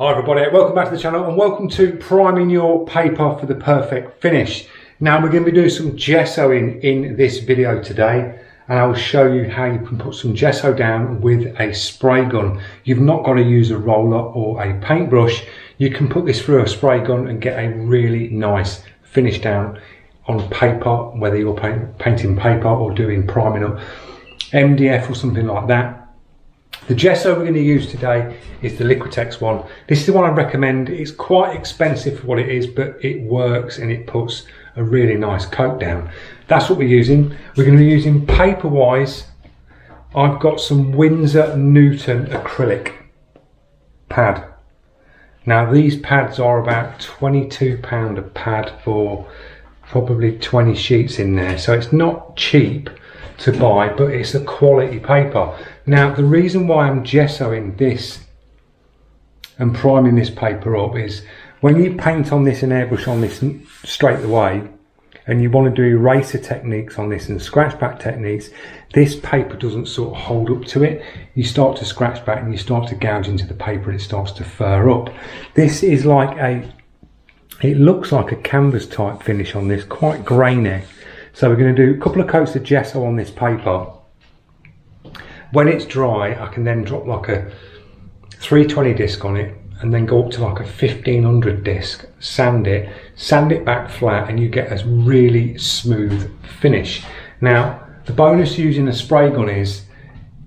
Hi everybody, welcome back to the channel and welcome to priming your paper for the perfect finish. Now we're going to be doing some gessoing in this video today, and I will show you how you can put some gesso down with a spray gun. You've not got to use a roller or a paintbrush. You can put this through a spray gun and get a really nice finish down on paper, whether you're painting paper or doing priming up MDF or something like that. The gesso we're going to use today is the Liquitex one. This is the one I recommend. It's quite expensive for what it is, but it works and it puts a really nice coat down. That's what we're using. We're going to be using paper-wise. I've got some Winsor Newton acrylic pad. Now these pads are about £22 a pad for probably 20 sheets in there. So it's not cheap to buy, but it's a quality paper. Now the reason why I'm gessoing this and priming this paper up is when you paint on this and airbrush on this straight away and you want to do eraser techniques on this and scratch back techniques, this paper doesn't sort of hold up to it. You start to scratch back and you start to gouge into the paper and it starts to fur up. This is like it looks like a canvas type finish on this, quite grainy. So we're going to do a couple of coats of gesso on this paper. When it's dry, I can then drop like a 320 disc on it and then go up to like a 1500 disc, sand it back flat, and you get a really smooth finish. Now, the bonus using a spray gun is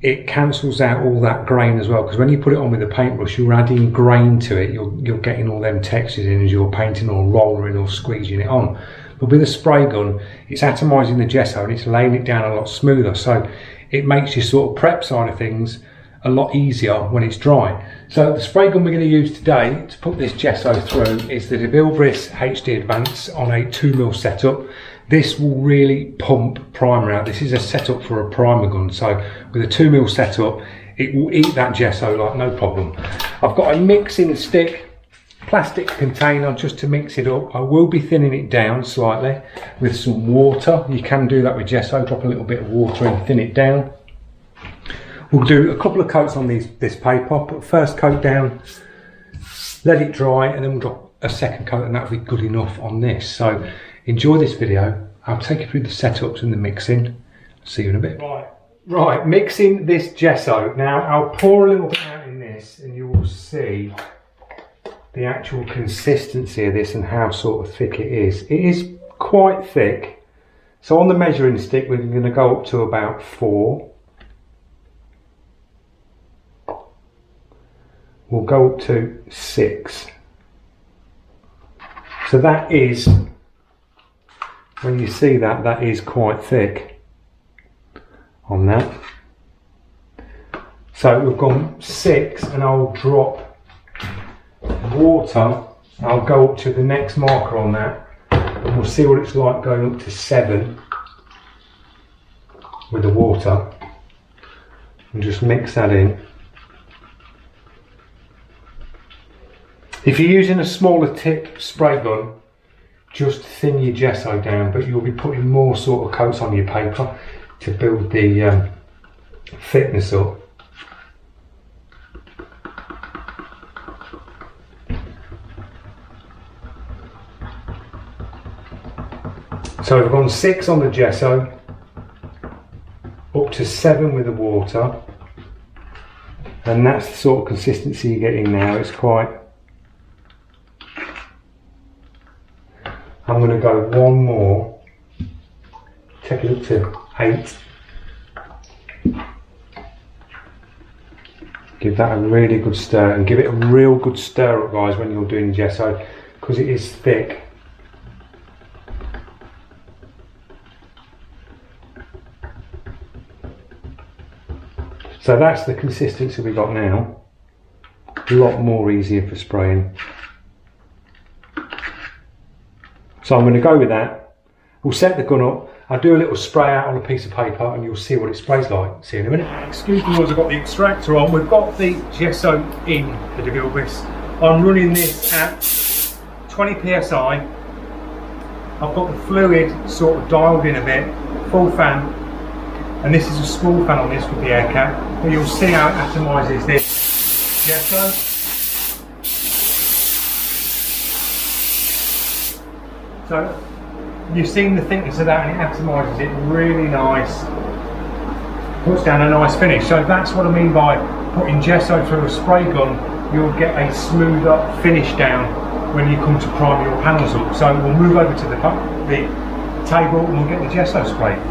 it cancels out all that grain as well, because when you put it on with a paintbrush, you're adding grain to it. You're getting all them textures in as you're painting or rollering or squeezing it on. But with a spray gun, it's atomising the gesso and it's laying it down a lot smoother. So it makes your sort of prep side of things a lot easier when it's dry. So the spray gun we're going to use today to put this gesso through is the Bilbris HD Advance on a 2mm setup. This will really pump primer out. This is a setup for a primer gun. So with a 2mm setup, it will eat that gesso like no problem. I've got a mixing stick, plastic container just to mix it up. I will be thinning it down slightly with some water. You can do that with gesso, drop a little bit of water and thin it down. We'll do a couple of coats on this paper, put first coat down, let it dry, and then we'll drop a second coat, and that'll be good enough on this. So enjoy this video. I'll take you through the setups and the mixing. See you in a bit. Right, mixing this gesso. Now I'll pour a little bit out in this and you will see the actual consistency of this and how sort of thick it is. It is quite thick. So on the measuring stick we're going to go up to about 4. We'll go up to 6. So that is, when you see that, that is quite thick on that. So we've gone 6 and I'll drop water. I'll go up to the next marker on that and we'll see what it's like going up to 7 with the water, and just mix that in. If you're using a smaller tip spray gun, just thin your gesso down, but you'll be putting more sort of coats on your paper to build the thickness up. So we've gone 6 on the gesso, up to 7 with the water, and that's the sort of consistency you're getting now. It's quite... I'm going to go one more, take it up to 8. Give that a really good stir, and give it a real good stir up, guys, when you're doing gesso, because it is thick. So that's the consistency we got now. A lot more easier for spraying. So I'm going to go with that. We'll set the gun up. I'll do a little spray out on a piece of paper and you'll see what it sprays like. See you in a minute. Excuse me, as I've got the extractor on. We've got the gesso in the Bilbris. I'm running this at 20 psi. I've got the fluid sort of dialed in a bit, full fan, and this is a small fan on this with the air cap, but you'll see how it atomises this gesso. So you've seen the thickness of that, and it atomises it really nice. Puts down a nice finish. So that's what I mean by putting gesso through a spray gun. You'll get a smoother finish down when you come to prime your panels up. So we'll move over to the table and we'll get the gesso spray.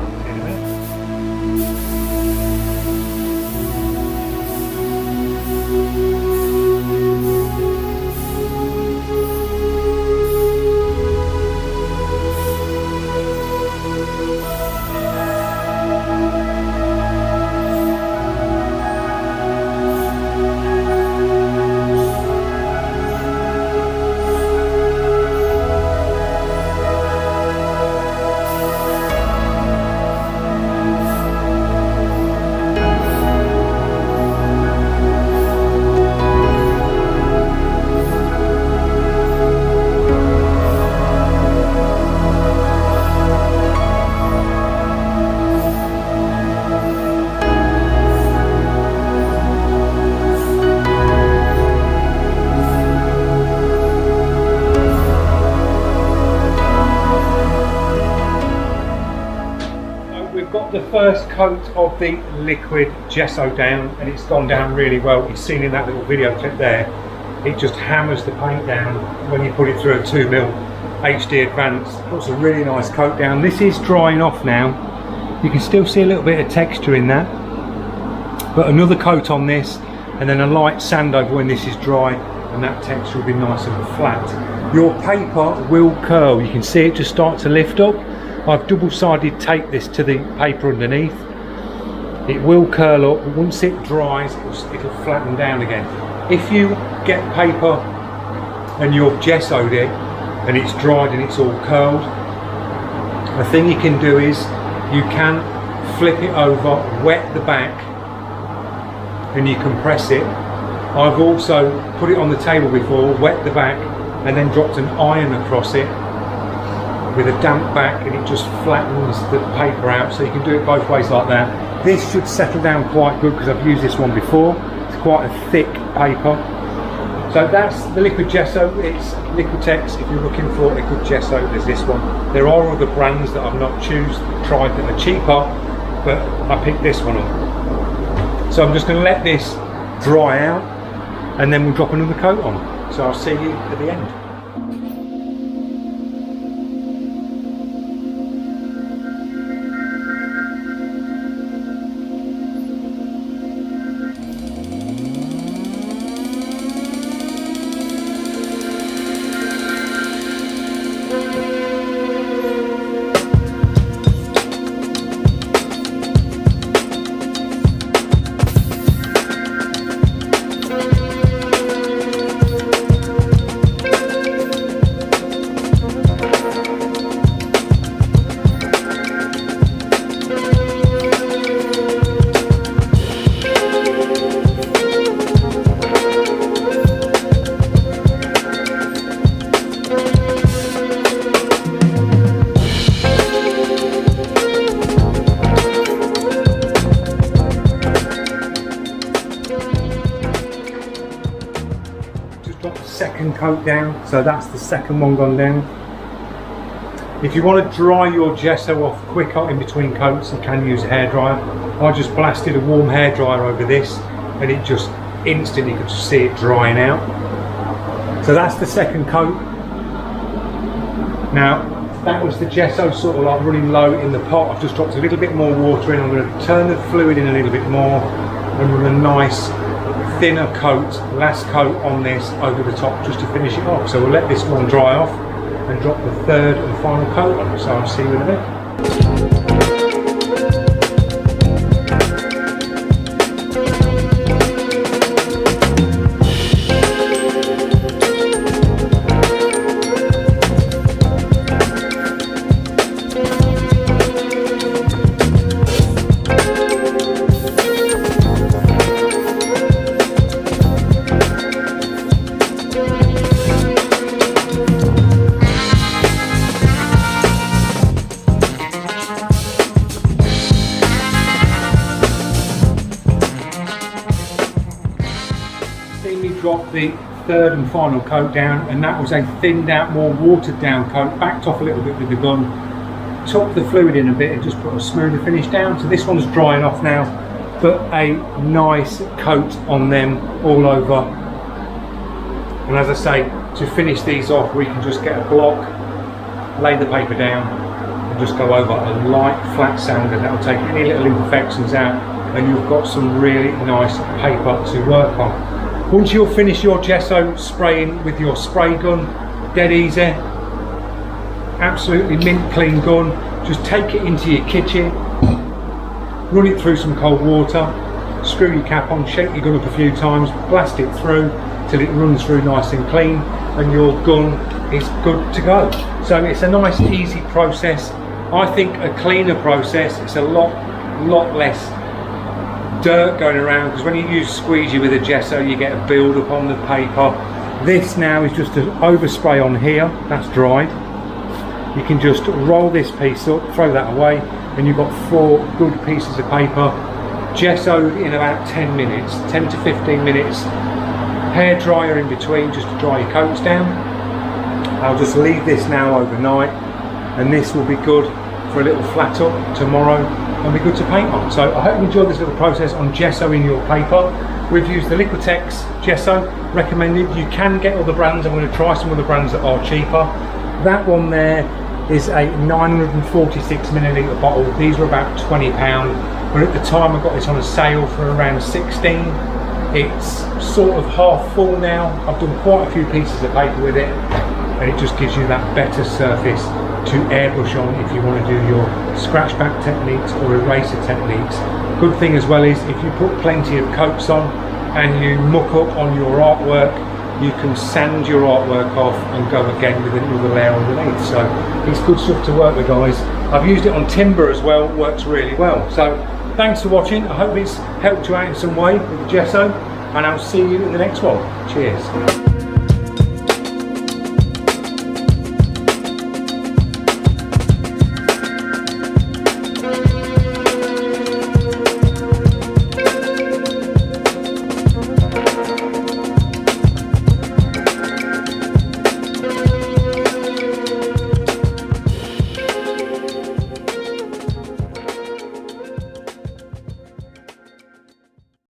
The first coat of the liquid gesso down, and it's gone down really well. You've seen in that little video clip there, it just hammers the paint down when you put it through a 2mm HD Advance. Puts a really nice coat down. This is drying off now. You can still see a little bit of texture in that, but another coat on this and then a light sand over when this is dry, and that texture will be nice and flat. Your paper will curl. You can see it just start to lift up. I've double-sided taped this to the paper underneath. It will curl up, but once it dries, it'll flatten down again. If you get paper and you've gessoed it and it's dried and it's all curled, the thing you can do is you can flip it over, wet the back, and you can press it. I've also put it on the table before, wet the back, and then dropped an iron across it with a damp back, and it just flattens the paper out. So you can do it both ways like that. This should settle down quite good because I've used this one before. It's quite a thick paper. So that's the liquid gesso. It's Liquitex. If you're looking for a good gesso, there's this one. There are other brands that I've not tried that are cheaper, but I picked this one up. So I'm just going to let this dry out and then we'll drop another coat on. So I'll see you at the end. Second coat down, so that's the second one gone down. If you want to dry your gesso off quicker in between coats, you can use a hairdryer. I just blasted a warm hairdryer over this and it just instantly, you could just see it drying out. So that's the second coat. Now that was the gesso sort of like running low in the pot. I've just dropped a little bit more water in. I'm going to turn the fluid in a little bit more and run a nice thinner coat, last coat on this over the top just to finish it off. So we'll let this one dry off and drop the third and final coat on. So I'll see you in a bit. Drop the third and final coat down, and that was a thinned out, more watered down coat, backed off a little bit with the gun, took the fluid in a bit and just put a smoother finish down. So this one's drying off now, but a nice coat on them all over. And as I say, to finish these off, we can just get a block, lay the paper down and just go over a light flat sander. That will take any little imperfections out, and you've got some really nice paper to work on. Once you'll finish your gesso spraying with your spray gun, dead easy, absolutely mint clean gun. Just take it into your kitchen, run it through some cold water, screw your cap on, shake your gun up a few times, blast it through till it runs through nice and clean, and your gun is good to go. So it's a nice easy process. I think a cleaner process, it's a lot less dirt going around, because when you use squeegee with a gesso you get a build up on the paper. This now is just an overspray on here, that's dried. You can just roll this piece up, throw that away, and you've got 4 good pieces of paper gessoed in about 10 minutes, 10 to 15 minutes. Hair dryer in between just to dry your coats down. I'll just leave this now overnight, and this will be good for a little flat up tomorrow and be good to paint on. So I hope you enjoyed this little process on gessoing your paper. We've used the Liquitex gesso, recommended. You can get other brands. I'm going to try some other brands that are cheaper. That one there is a 946 milliliter bottle. These were about £20, but at the time I got this on a sale for around 16. It's sort of half full now. I've done quite a few pieces of paper with it, and it just gives you that better surface to airbrush on if you want to do your scratch back techniques or eraser techniques. Good thing as well is if you put plenty of coats on and you muck up on your artwork, you can sand your artwork off and go again with another layer underneath. So it's good stuff to work with, guys. I've used it on timber as well, works really well. So thanks for watching. I hope it's helped you out in some way with the gesso, and I'll see you in the next one. Cheers.